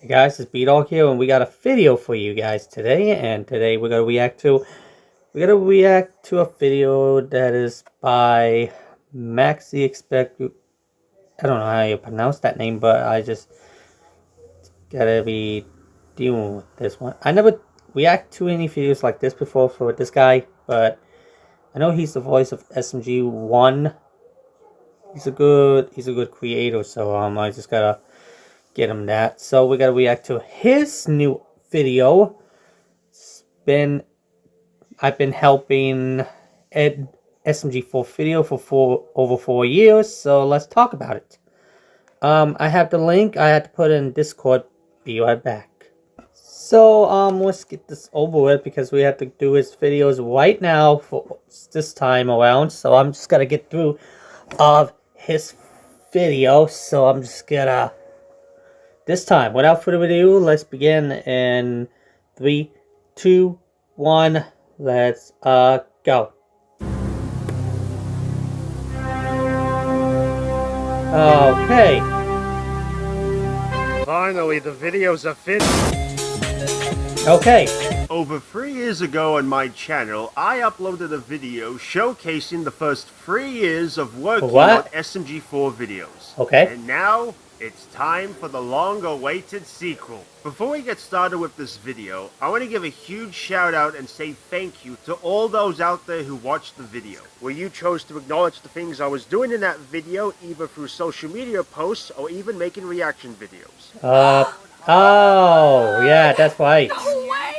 Hey guys, it's B-Dawg here, and we got a video for you guys today. And today we're gonna react to a video that is by Maxi Expect. I don't know how you pronounce that name, but I just gotta be dealing with this one. I never react to any videos like this before for this guy, but I know he's the voice of SMG1. He's a good creator, so I just gotta get him that. So we gotta react to his new video. I've been helping Ed SMG4 video for over 4 years, so let's talk about it. I have the link. I had to put it in Discord. Be right back. So let's get this over with because we have to do his videos right now for this time around. So I'm just gonna get through of his video. So I'm just gonna this time, without further ado, let's begin in 3, 2, 1. Let's go. Okay. Finally, the videos are finished. Okay. Over 3 years ago on my channel, I uploaded a video showcasing the first 3 years of working on SMG4 videos. Okay. And now, it's time for the long-awaited sequel. Before we get started with this video, I want to give a huge shout out and say thank you to all those out there who watched the video, where you chose to acknowledge the things I was doing in that video, either through social media posts or even making reaction videos. Oh, yeah, that's right. No way!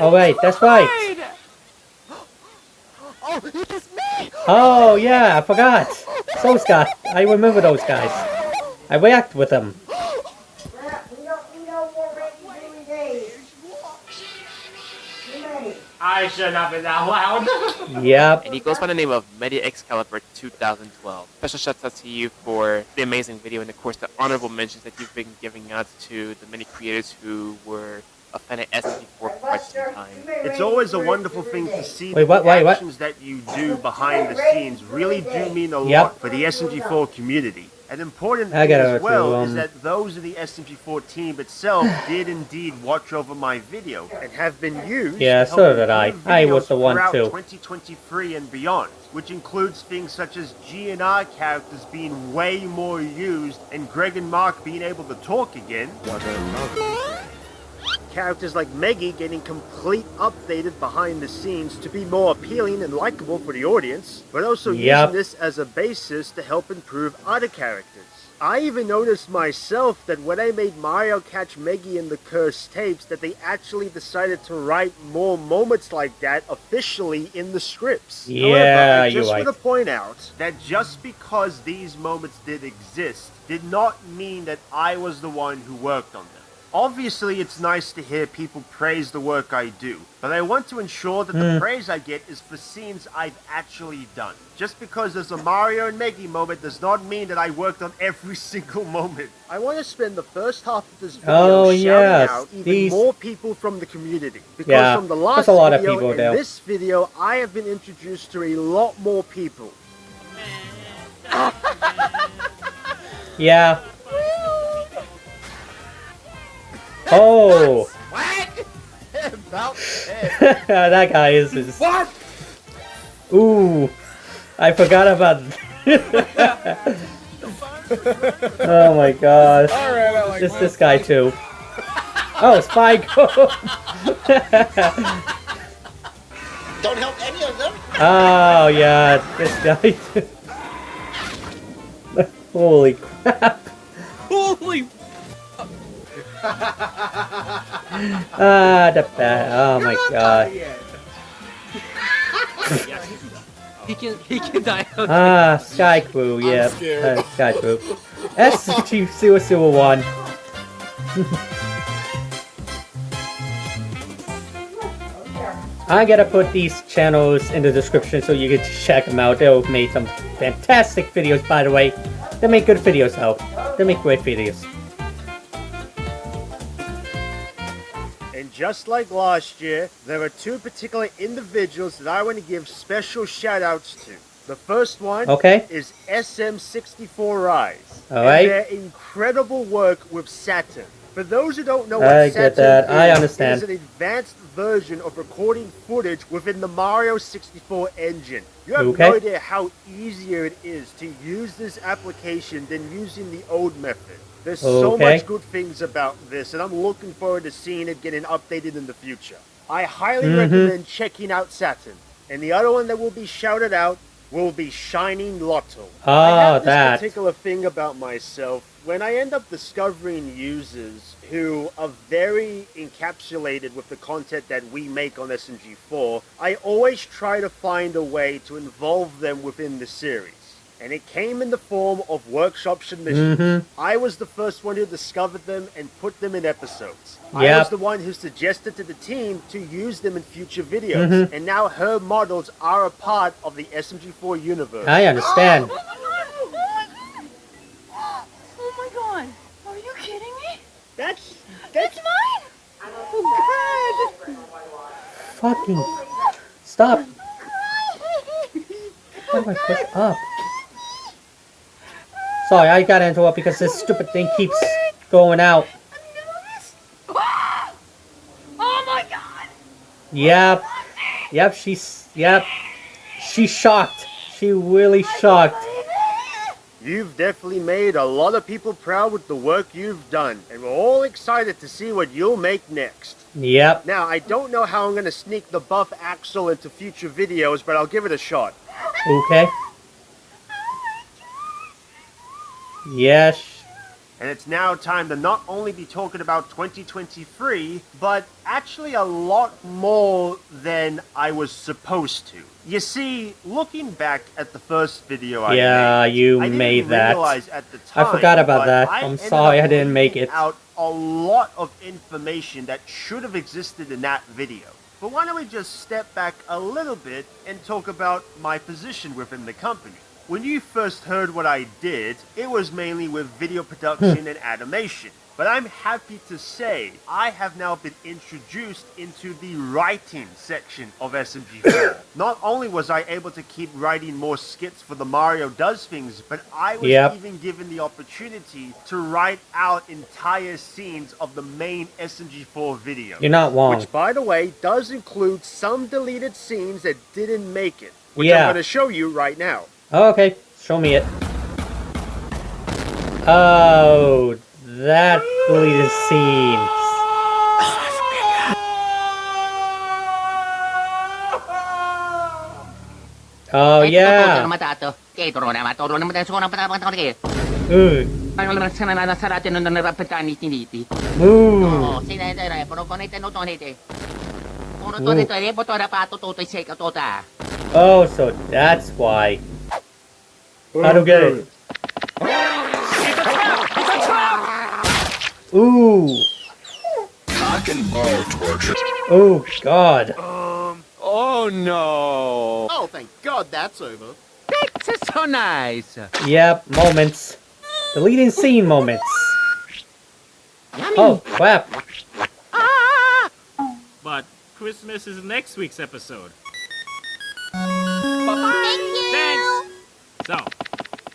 Oh, wait, that's right. Oh, it's me! Oh, yeah, I forgot. Those guys. I remember those guys. I react with them. I should not be that loud. Yep. And he goes by the name of Media Excalibur 2012. Special shout out to you for the amazing video and of course the honorable mentions that you've been giving out to the many creators who were a fan of SMG4 for quite some time. It's always a wonderful thing to see Wait, the what? actions that you do behind the scenes really do mean a lot for the SMG4 community. An important thing as well is that those in the SMG4 team itself did indeed watch over my video and have been used Yeah, to so did I. help I was the one throughout too. 2023 and beyond, which includes things such as G&R characters being way more used and Greg and Mark being able to talk again. Characters like Meggy getting complete updated behind the scenes to be more appealing and likable for the audience, but also using this as a basis to help improve other characters. I even noticed myself that when I made Mario catch Meggy in the cursed tapes that they actually decided to write more moments like that officially in the scripts. Yeah, however, I you're just right. want to point out that just because these moments did exist did not mean that I was the one who worked on them. Obviously, it's nice to hear people praise the work I do, but I want to ensure that the praise I get is for scenes I've actually done. Just because there's a Mario and Meggy moment does not mean that I worked on every single moment. I want to spend the first half of this video shouting out even more people from the community. Because from the last video and this video, I have been introduced to a lot more people. Yeah. Oh! What? About that guy is just... What? Ooh! I forgot about... Oh my gosh. Alright, This guy too. Oh, Spike! Don't help any of them. Oh yeah, this guy too. Holy crap. Holy. The bat. Oh my god. He can die. Sky Crew, yeah. Sky Crew. SMG401. I gotta put these channels in the description so you can check them out. They've made some fantastic videos, by the way. They make good videos, though. They make great videos. And just like last year, there are 2 particular individuals that I want to give special shout outs to. The first one is SM64 Rise. and Alright? their incredible work with Saturn. For those who don't know what I Saturn get that. I is, understand. it is an advanced version of recording footage within the Mario 64 engine. You have Okay. no idea how easier it is to use this application than using the old method. There's so Okay. much good things about this, and I'm looking forward to seeing it getting updated in the future. I highly Mm-hmm. recommend checking out Saturn. And the other one that will be shouted out will be Shining Lotto. I have this that. particular thing about myself. When I end up discovering users who are very encapsulated with the content that we make on SMG4, I always try to find a way to involve them within the series. And it came in the form of workshop submissions. Mm-hmm. I was the first one who discovered them and put them in episodes. I Yep. was the one who suggested to the team to use them in future videos. Mm-hmm. And now her models are a part of the SMG4 universe. I understand. Oh my god! Are you kidding me? That's It's mine! Oh god! Fucking stop. How do I push up? Sorry, I gotta interrupt because this stupid thing keeps going out. Oh my god! Yep. Yep, she's shocked. She really shocked. You've definitely made a lot of people proud with the work you've done, and we're all excited to see what you'll make next. Yep. Now, I don't know how I'm going to sneak the buff Axel into future videos, but I'll give it a shot. Okay. Yes. And it's now time to not only be talking about 2023, but actually a lot more than I was supposed to. You see, looking back at the first video I Yeah, made, you I didn't made that. realize at the time, I forgot about but that. I I'm ended sorry up I didn't make leaving it. out a lot of information that should have existed in that video. But why don't we just step back a little bit and talk about my position within the company. When you first heard what I did, it was mainly with video production and animation. But I'm happy to say I have now been introduced into the writing section of SMG4. Not only was I able to keep writing more skits for the Mario Does Things, but I was even given the opportunity to write out entire scenes of the main SMG4 video. You're not wrong. Which, by the way, does include some deleted scenes that didn't make it. Which Yeah. I'm going to show you right now. Okay, show me it. Oh, that deleted scene. Oh yeah. Oh, so that's why. I don't get it. Ooh. Cock and ball torture. Oh God. Oh no! Oh, thank God that's over. That's so nice. Yep, moments. Deleting scene moments. Oh crap. But Christmas is next week's episode. Thank you! Thanks! So,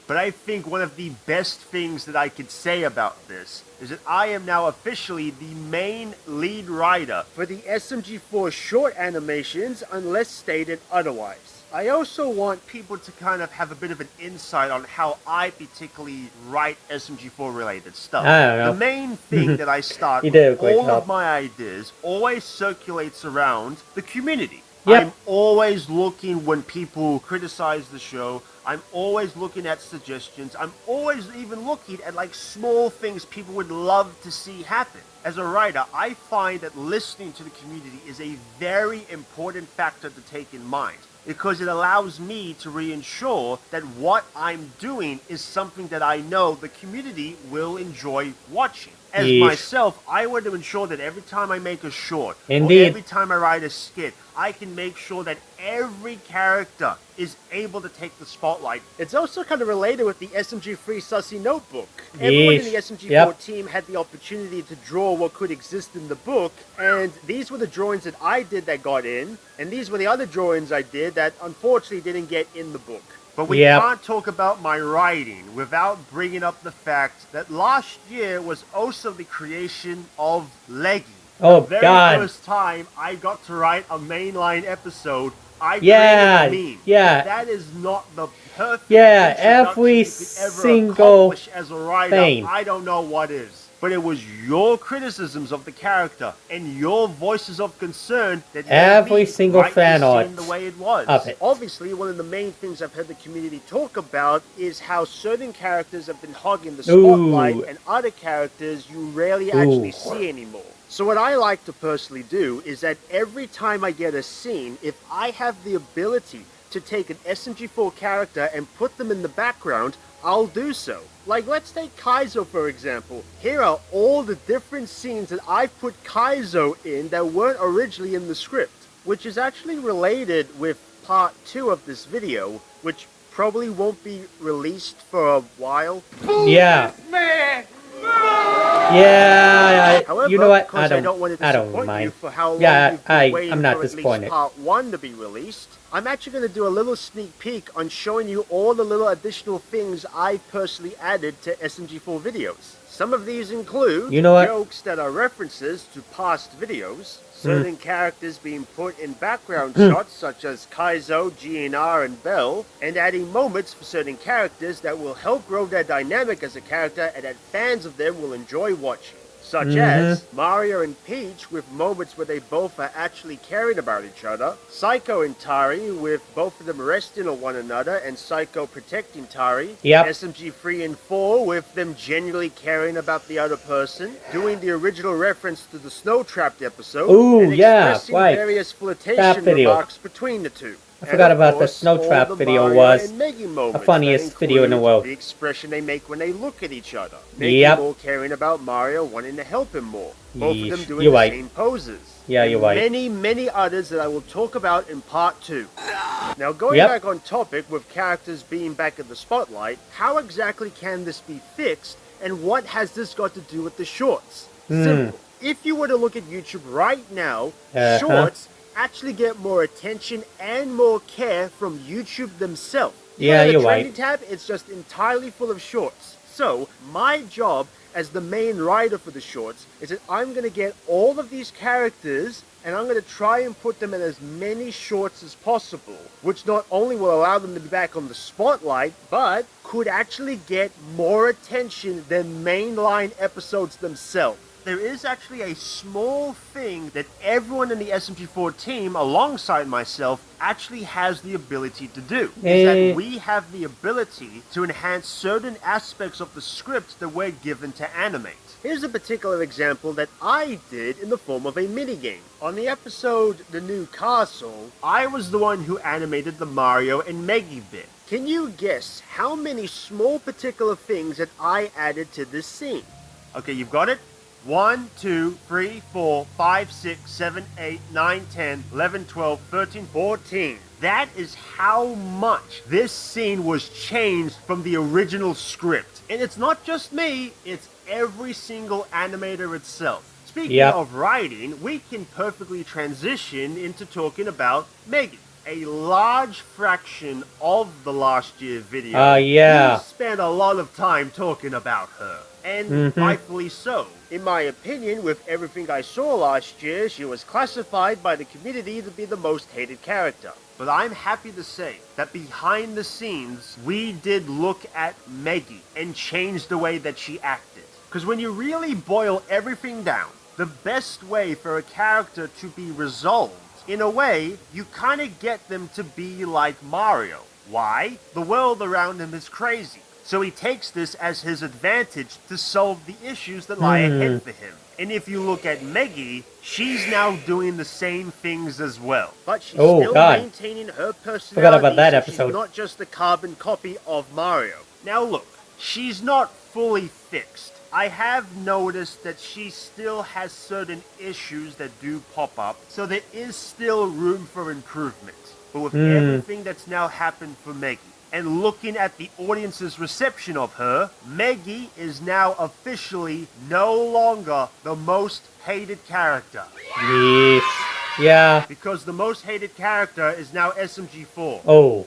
But I think one of the best things that I could say about this is that I am now officially the main lead writer for the SMG4 short animations unless stated otherwise. I also want people to kind of have a bit of an insight on how I particularly write SMG4 related stuff. I don't know. The main thing that I start You did a with great all job. of my ideas always circulates around the community. Yep. I'm always looking when people criticize the show. I'm always looking at suggestions. I'm always even looking at like small things people would love to see happen. As a writer, I find that listening to the community is a very important factor to take in mind because it allows me to reassure that what I'm doing is something that I know the community will enjoy watching. As Yeesh. myself, I want to ensure that every time I make a short, Indeed. or every time I write a skit, I can make sure that every character is able to take the spotlight. It's also kind of related with the SMG3 Sussy Notebook. Everyone in the Yeesh. SMG4 Yep. team had the opportunity to draw what could exist in the book, and these were the drawings that I did that got in, and these were the other drawings I did that unfortunately didn't get in the book. But we can't talk about my writing without bringing up the fact that last year was also the creation of Leggy. Oh, the very God. first time I got to write a mainline episode, I Yeah, created a meme. yeah. If that is not the perfect Yeah, introduction every you could ever single accomplish as a writer, thing. I don't know what is. But it was your criticisms of the character and your voices of concern that Every made me single write fan the art scene the way it was. of it. Obviously, one of the main things I've heard the community talk about is how certain characters have been hogging the spotlight and other characters you rarely actually see anymore. So what I like to personally do is that every time I get a scene, if I have the ability to take an SMG4 character and put them in the background, I'll do so. Like, let's take Kaizo for example. Here are all the different scenes that I've put Kaizo in that weren't originally in the script, which is actually related with part 2 of this video, which probably won't be released for a while. Yeah. Yeah, However, you know what? because I don't want to disappoint mind. you for how long Yeah, you've been waiting I'm not for disappointed. at least part 1 to be released, I'm actually going to do a little sneak peek on showing you all the little additional things I personally added to SMG4 videos. Some of these include jokes that are references to past videos, certain characters being put in background shots such as Kaizo, GNR, and Bell, and adding moments for certain characters that will help grow their dynamic as a character and that fans of them will enjoy watching. Such as Mario and Peach with moments where they both are actually caring about each other, Psycho and Tari with both of them resting on one another and Psycho protecting Tari, SMG3 and 4 with them genuinely caring about the other person, doing the original reference to the Snow Trapped episode, and expressing various flirtation remarks between the two. I forgot about the Snow Trap video was the funniest video in the world. The expression they make when they look at each other. Making more caring about Mario, wanting to help him more. Both of them doing the same poses. Yeah, you're right. Many, many others that I will talk about in part 2. Now going back on topic with characters being back in the spotlight, how exactly can this be fixed and what has this got to do with the shorts? Simple. If you were to look at YouTube right now, shorts actually get more attention and more care from YouTube themselves. Yeah, you're right. The trending tab, it's just entirely full of shorts. So, my job as the main writer for the shorts is that I'm going to get all of these characters and I'm going to try and put them in as many shorts as possible, which not only will allow them to be back on the spotlight, but could actually get more attention than mainline episodes themselves. There is actually a small thing that everyone in the SMG4 team, alongside myself, actually has the ability to do. Is that we have the ability to enhance certain aspects of the script that we're given to animate. Here's a particular example that I did in the form of a minigame. On the episode The New Castle, I was the one who animated the Mario and Meggy bit. Can you guess how many small particular things that I added to this scene? Okay, you've got it? 1, 2, 3, 4, 5, 6, 7, 8, 9, 10, 11, 12, 13, 14. That is how much this scene was changed from the original script. And it's not just me, it's every single animator itself. Speaking of writing, we can perfectly transition into talking about Megan. A large fraction of the last year video, we spent a lot of time talking about her. And rightfully so. In my opinion, with everything I saw last year, she was classified by the community to be the most hated character. But I'm happy to say that behind the scenes, we did look at Meggy and change the way that she acted. Because when you really boil everything down, the best way for a character to be resolved, in a way, you kind of get them to be like Mario. Why? The world around him is crazy. So he takes this as his advantage to solve the issues that lie ahead for him. And if you look at Meggy, she's now doing the same things as well. But she's still maintaining her personality. Forgot about that episode. She's not just a carbon copy of Mario. Now look, she's not fully fixed. I have noticed that she still has certain issues that do pop up, so there is still room for improvement. But with everything that's now happened for Meggy, and looking at the audience's reception of her, Meggy is now officially no longer the most hated character. Yes. Yeah. Because the most hated character is now SMG4. Oh.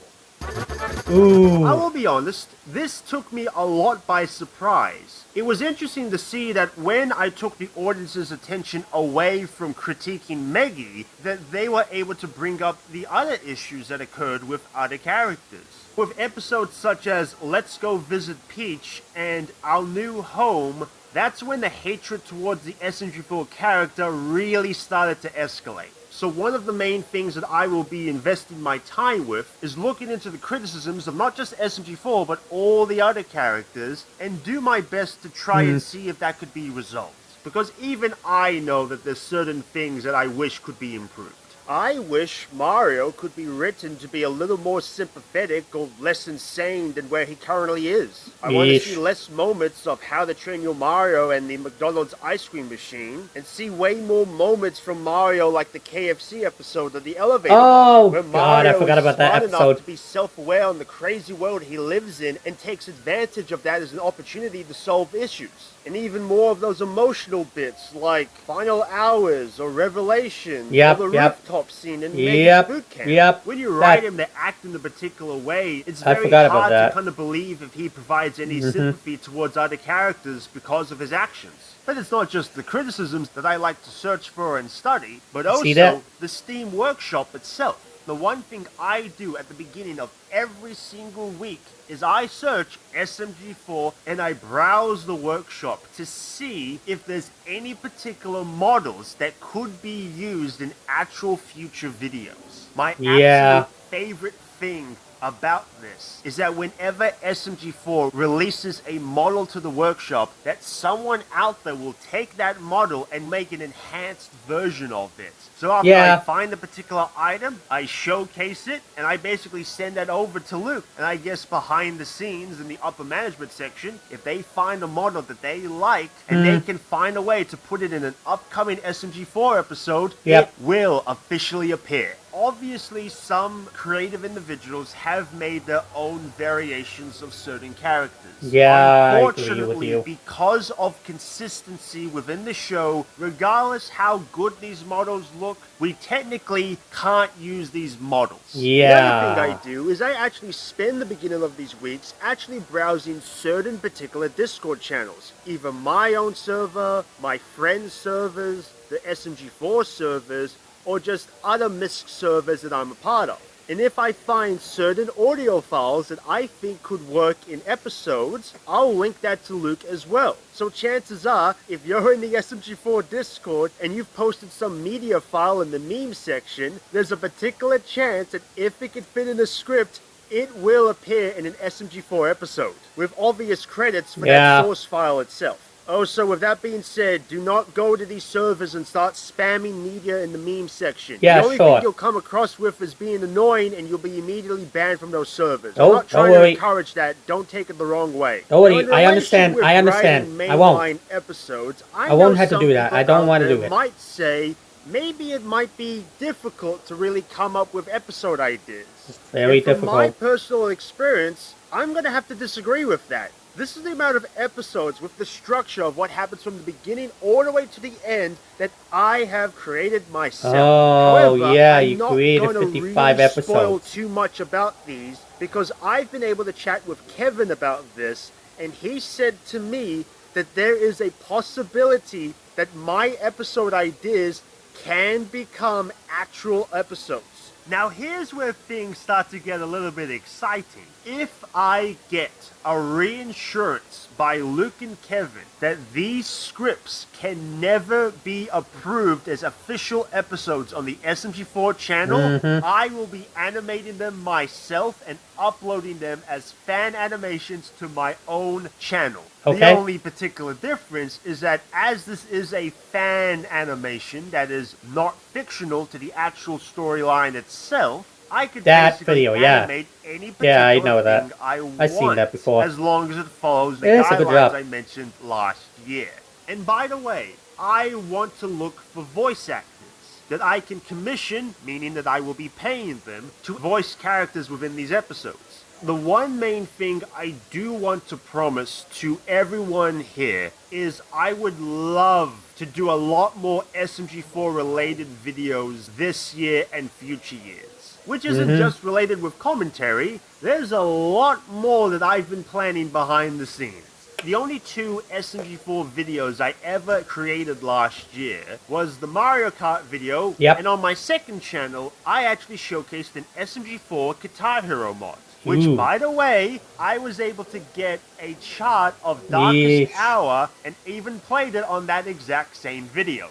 Ooh. I will be honest, this took me a lot by surprise. It was interesting to see that when I took the audience's attention away from critiquing Meggy, that they were able to bring up the other issues that occurred with other characters. With episodes such as Let's Go Visit Peach and Our New Home, that's when the hatred towards the SMG4 character really started to escalate. So one of the main things that I will be investing my time with is looking into the criticisms of not just SMG4 but all the other characters and do my best to try and see if that could be resolved. Because even I know that there's certain things that I wish could be improved. I wish Mario could be written to be a little more sympathetic or less insane than where he currently is. I want to see less moments of How to Train Your Mario and the McDonald's ice cream machine, and see way more moments from Mario like the KFC episode of the elevator. Oh, where God, Mario I forgot is about that smart episode. enough to be self-aware on the crazy world he lives in and takes advantage of that as an opportunity to solve issues. And even more of those emotional bits like Final Hours or Revelation or the rooftop scene in Meggy's boot camp. When you write him to act in a particular way, it's very hard to kind of believe if he provides any sympathy towards other characters because of his actions. But it's not just the criticisms that I like to search for and study, but also the Steam Workshop itself. The one thing I do at the beginning of every single week is I search SMG4 and I browse the workshop to see if there's any particular models that could be used in actual future videos. My absolute favorite thing about this is that whenever SMG4 releases a model to the workshop, that someone out there will take that model and make an enhanced version of it. So after I find a particular item, I showcase it, and I basically send that over to Luke. And I guess behind the scenes in the upper management section, if they find a model that they like, and they can find a way to put it in an upcoming SMG4 episode, it will officially appear. Obviously, some creative individuals have made their own variations of certain characters. Unfortunately, because of consistency within the show, regardless how good these models look, we technically can't use these models. The other thing I do is I actually spend the beginning of these weeks actually browsing certain particular Discord channels. Either my own server, my friends' servers, the SMG4 servers, or just other MISC servers that I'm a part of. And if I find certain audio files that I think could work in episodes, I'll link that to Luke as well. So chances are, if you're in the SMG4 Discord and you've posted some media file in the meme section, there's a particular chance that if it can fit in a script, it will appear in an SMG4 episode, with obvious credits for that source file itself. Oh, so with that being said, do not go to these servers and start spamming media in the meme section. The only thing you'll come across with is being annoying, and you'll be immediately banned from those servers. I'm not trying to encourage that. Don't take it the wrong way. Don't worry, I understand. I won't. Episodes, I won't have to do that. I don't want to do it. Might say maybe it might be difficult to really come up with episode ideas. It's very difficult. From my personal experience, I'm going to have to disagree with that. This is the amount of episodes with the structure of what happens from the beginning all the way to the end that I have created myself. Oh, however, you created 55 episodes. Spoil too much about these because I've been able to chat with Kevin about this, and he said to me that there is a possibility that my episode ideas can become actual episodes. Now here's where things start to get a little bit exciting. If I get a reinsurance by Luke and Kevin that these scripts can never be approved as official episodes on the SMG4 channel, I will be animating them myself and uploading them as fan animations to my own channel. The only particular difference is that as this is a fan animation that is not fictional to the actual storyline itself, I could basically animate any particular thing I want. I've seen that before. As long as it follows the guidelines I mentioned last year. And by the way, I want to look for voice actors that I can commission, meaning that I will be paying them, to voice characters within these episodes. The one main thing I do want to promise to everyone here is I would love to do a lot more SMG4 related videos this year and future years. which isn't just related with commentary. There's a lot more that I've been planning behind the scenes. The only two SMG4 videos I ever created last year was the Mario Kart video, and on my second channel, I actually showcased an SMG4 Guitar Hero mod, which, by the way, I was able to get a chart of Darkest Hour and even played it on that exact same video.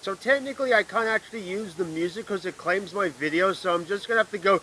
So technically, I can't actually use the music because it claims my video, so I'm just gonna have to go.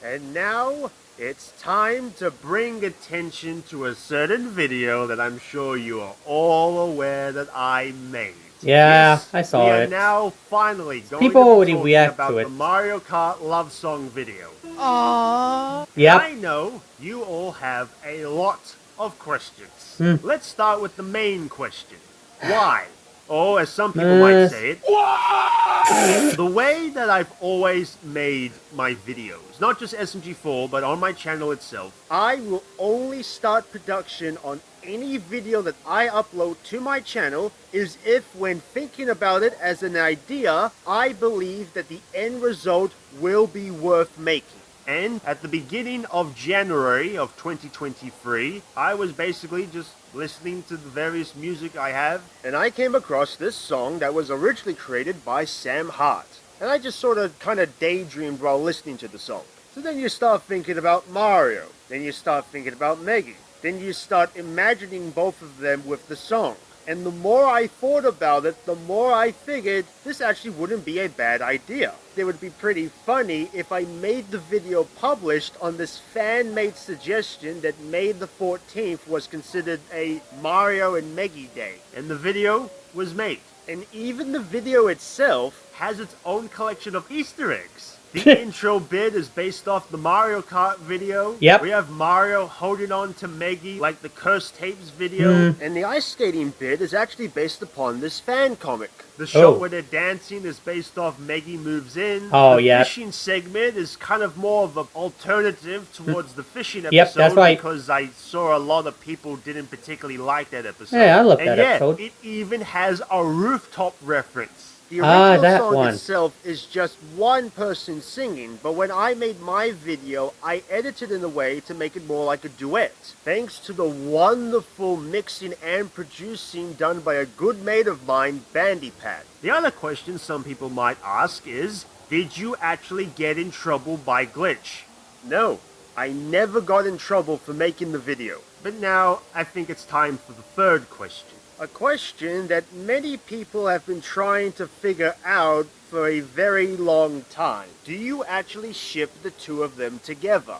And now it's time to bring attention to a certain video that I'm sure you are all aware that I made. Yeah, yes, I saw we it. are now finally going People to be already talking react about to it. the Mario Kart love song video. Aww. Yep. I know you all have a lot of questions. Let's start with the main question. Why? Or as some people might say it, why? The way that I've always made my videos, not just SMG4, but on my channel itself, I will only start production on any video that I upload to my channel is if, when thinking about it as an idea, I believe that the end result will be worth making. And at the beginning of January of 2023, I was basically just listening to the various music I have, and I came across this song that was originally created by Sam Hart. And I just sort of kind of daydreamed while listening to the song. So then you start thinking about Mario, then you start thinking about Meggy, then you start imagining both of them with the song. And the more I thought about it, the more I figured this actually wouldn't be a bad idea. It would be pretty funny if I made the video published on this fan-made suggestion that May the 14th was considered a Mario and Meggy Day. And the video was made. And even the video itself has its own collection of Easter eggs. The intro bit is based off the Mario Kart video. Yep. We have Mario holding on to Meggy like the Cursed Tapes video. And the ice skating bit is actually based upon this fan comic. The shot where they're dancing is based off Meggy Moves In. The fishing segment is kind of more of an alternative towards the fishing episode. That's right. Because I saw a lot of people didn't particularly like that episode. Yeah, I love that episode. It even has a rooftop reference. The original song itself is just one person singing, but when I made my video, I edited in a way to make it more like a duet. Thanks to the wonderful mixing and producing done by a good mate of mine, Bandypat. The other question some people might ask is, did you actually get in trouble by Glitch? No, I never got in trouble for making the video. But now, I think it's time for the third question. A question that many people have been trying to figure out for a very long time. Do you actually ship the two of them together?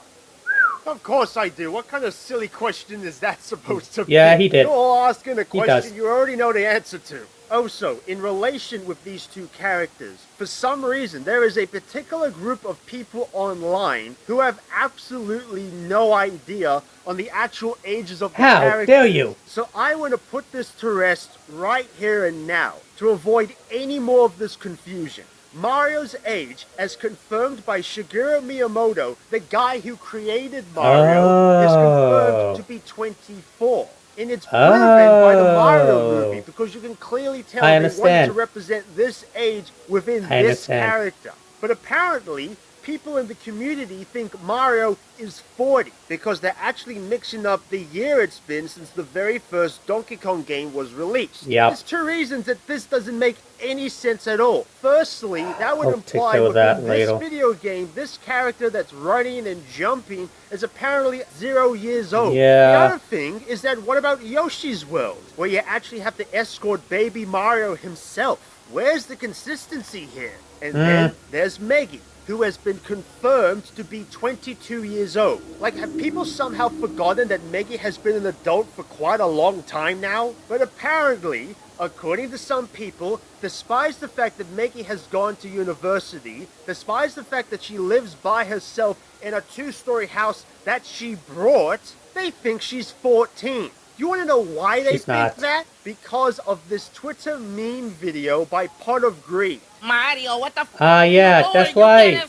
Of course I do. What kind of silly question is that supposed to be? Yeah, he did. You're all asking a question you already know the answer to. Also, in relation with these two characters, for some reason, there is a particular group of people online who have absolutely no idea on the actual ages of the characters. How dare you? So I want to put this to rest right here and now to avoid any more of this confusion. Mario's age, as confirmed by Shigeru Miyamoto, the guy who created Mario, is confirmed to be 24. And it's proven by the Mario movie, because you can clearly tell they wanted to represent this age within this character. But apparently, people in the community think Mario is 40, because they're actually mixing up the year it's been since the very first Donkey Kong game was released. There's two reasons that this doesn't make any sense at all. Firstly, that would imply within this video game, this character that's running and jumping is apparently 0 years old. The other thing is that what about Yoshi's World, where you actually have to escort baby Mario himself? Where's the consistency here? And then there's Meggy, who has been confirmed to be 22 years old. Like, have people somehow forgotten that Meggy has been an adult for quite a long time now? But apparently, according to some people, despite the fact that Meggy has gone to university, despite the fact that she lives by herself in a 2-story house that she brought, they think she's 14. You want to know why they think that? Because of this Twitter meme video by Pot of Greed. Mario, what the f***? Yeah, that's why.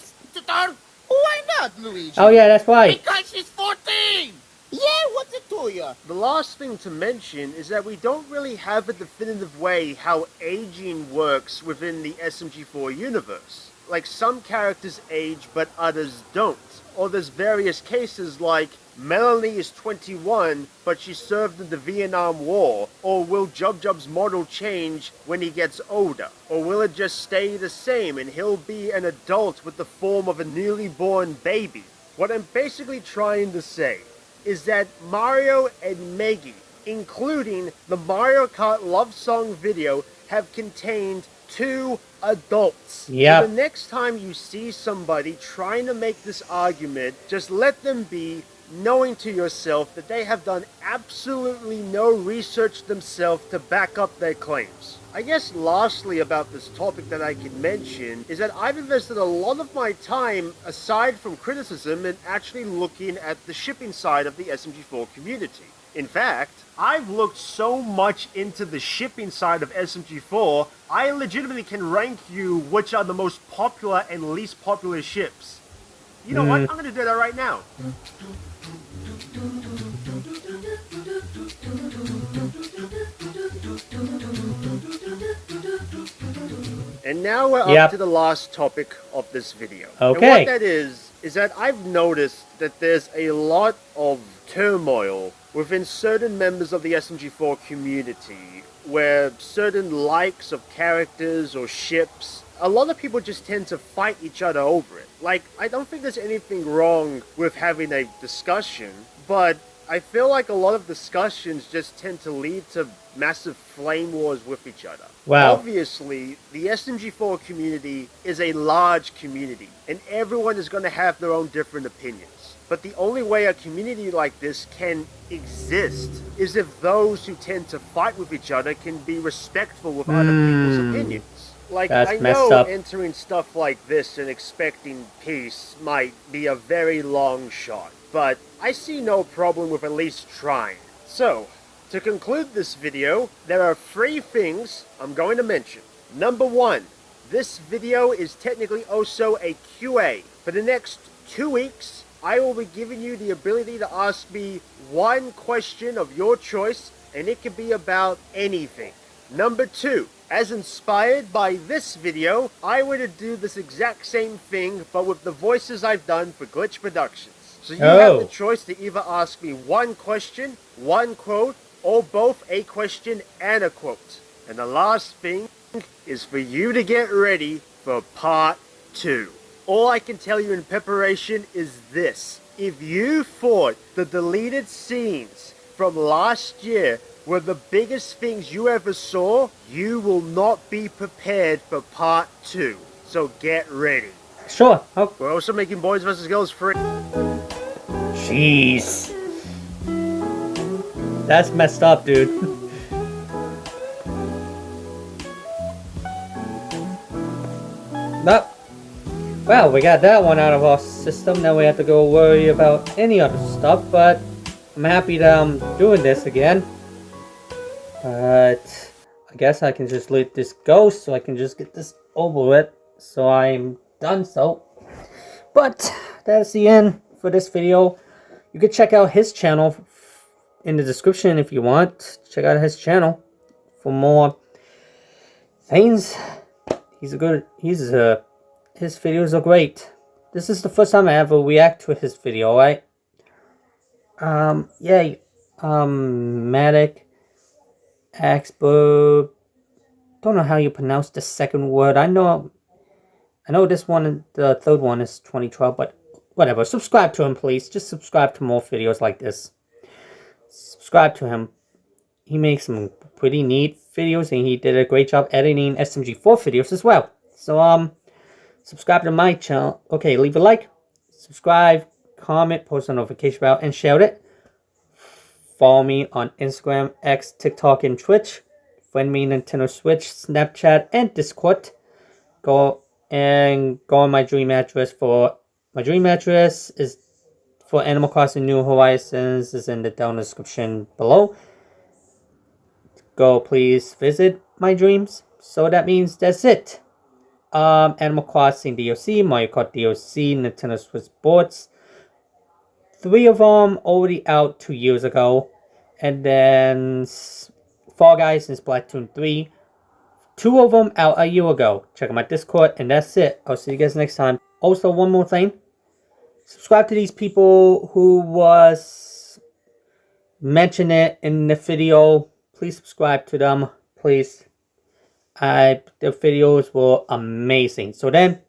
Why not, Luigi? Oh yeah, that's why. Because she's 14! Yeah, what's it to ya? The last thing to mention is that we don't really have a definitive way how aging works within the SMG4 universe. Like, some characters age but others don't. Or there's various cases like Melanie is 21 but she served in the Vietnam War. Or will Jub's model change when he gets older? Or will it just stay the same and he'll be an adult with the form of a newly born baby? What I'm basically trying to say is that Mario and Maggie, including the Mario Kart love song video, have contained two adults. Yep. So the next time you see somebody trying to make this argument, just let them be, knowing to yourself that they have done absolutely no research themselves to back up their claims. I guess lastly about this topic that I can mention is that I've invested a lot of my time, aside from criticism, in actually looking at the shipping side of the SMG4 community. In fact, I've looked so much into the shipping side of SMG4, I legitimately can rank you which are the most popular and least popular ships. You know what? I'm going to do that right now. And now we're up to the last topic of this video. Okay. And what that is that I've noticed that there's a lot of turmoil within certain members of the SMG4 community, where certain likes of characters or ships, a lot of people just tend to fight each other over it. Like, I don't think there's anything wrong with having a discussion, but I feel like a lot of discussions just tend to lead to massive flame wars with each other. Wow. Obviously, the SMG4 community is a large community, and everyone is going to have their own different opinions. But the only way a community like this can exist is if those who tend to fight with each other can be respectful with other people's opinions. Like, I know entering stuff like this and expecting peace might be a very long shot, but I see no problem with at least trying. So, to conclude this video, there are 3 things I'm going to mention. Number 1, this video is technically also a QA. For the next 2 weeks, I will be giving you the ability to ask me one question of your choice, and it can be about anything. Number 2, as inspired by this video, I want to do this exact same thing, but with the voices I've done for Glitch Productions. So you have the choice to either ask me one question, one quote, or both a question and a quote. And the last thing is for you to get ready for part 2. All I can tell you in preparation is this. If you thought the deleted scenes from last year were the biggest things you ever saw, you will not be prepared for part 2. So get ready. Sure. We're also making Boys vs. Girls free. Jeez. That's messed up, dude. Nope. Well, we got that one out of our system. Now we have to go worry about any other stuff, but I'm happy that I'm doing this again. But I guess I can just let this go so I can just get this over with. So I'm done so. But that's the end for this video. You can check out his channel in the description if you want. Check out his channel for more things. His videos are great. This is the first time I ever react to his video, right? Matic Expo. Don't know how you pronounce the second word. I know this one, the third one is 2012, but whatever. Subscribe to him, please. Just subscribe to more videos like this. Subscribe to him. He makes some pretty neat videos, and he did a great job editing SMG4 videos as well. So, subscribe to my channel. Okay, leave a like, subscribe, comment, post a notification bell, and share it. Follow me on Instagram, X, TikTok, and Twitch. Friend me Nintendo Switch, Snapchat, and Discord. Go on my dream address for... My dream address is for Animal Crossing New Horizons is in the down description below. Go please visit my dreams. So that means that's it. Animal Crossing DLC, Mario Kart DLC, Nintendo Switch Sports, 3 of them already out 2 years ago. And then Fall Guys and Splatoon 3. 2 of them out a year ago. Check out my Discord, and that's it. I'll see you guys next time. Also, one more thing. Subscribe to these people who was mentioned it in the video. Please subscribe to them, please. Their videos were amazing. So then,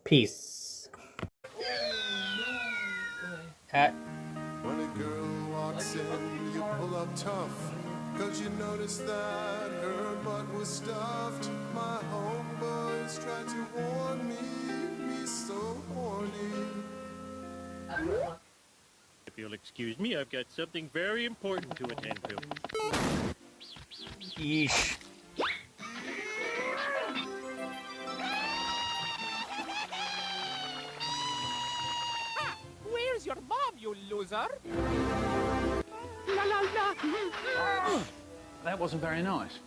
peace. When a girl walks in, you pull up tough, 'cause you notice that her butt was stuffed. My homeboys tried to warn me, be so horny. If you'll excuse me, I've got something very important to attend to. Yeesh. Where's your mom, you loser? That wasn't very nice.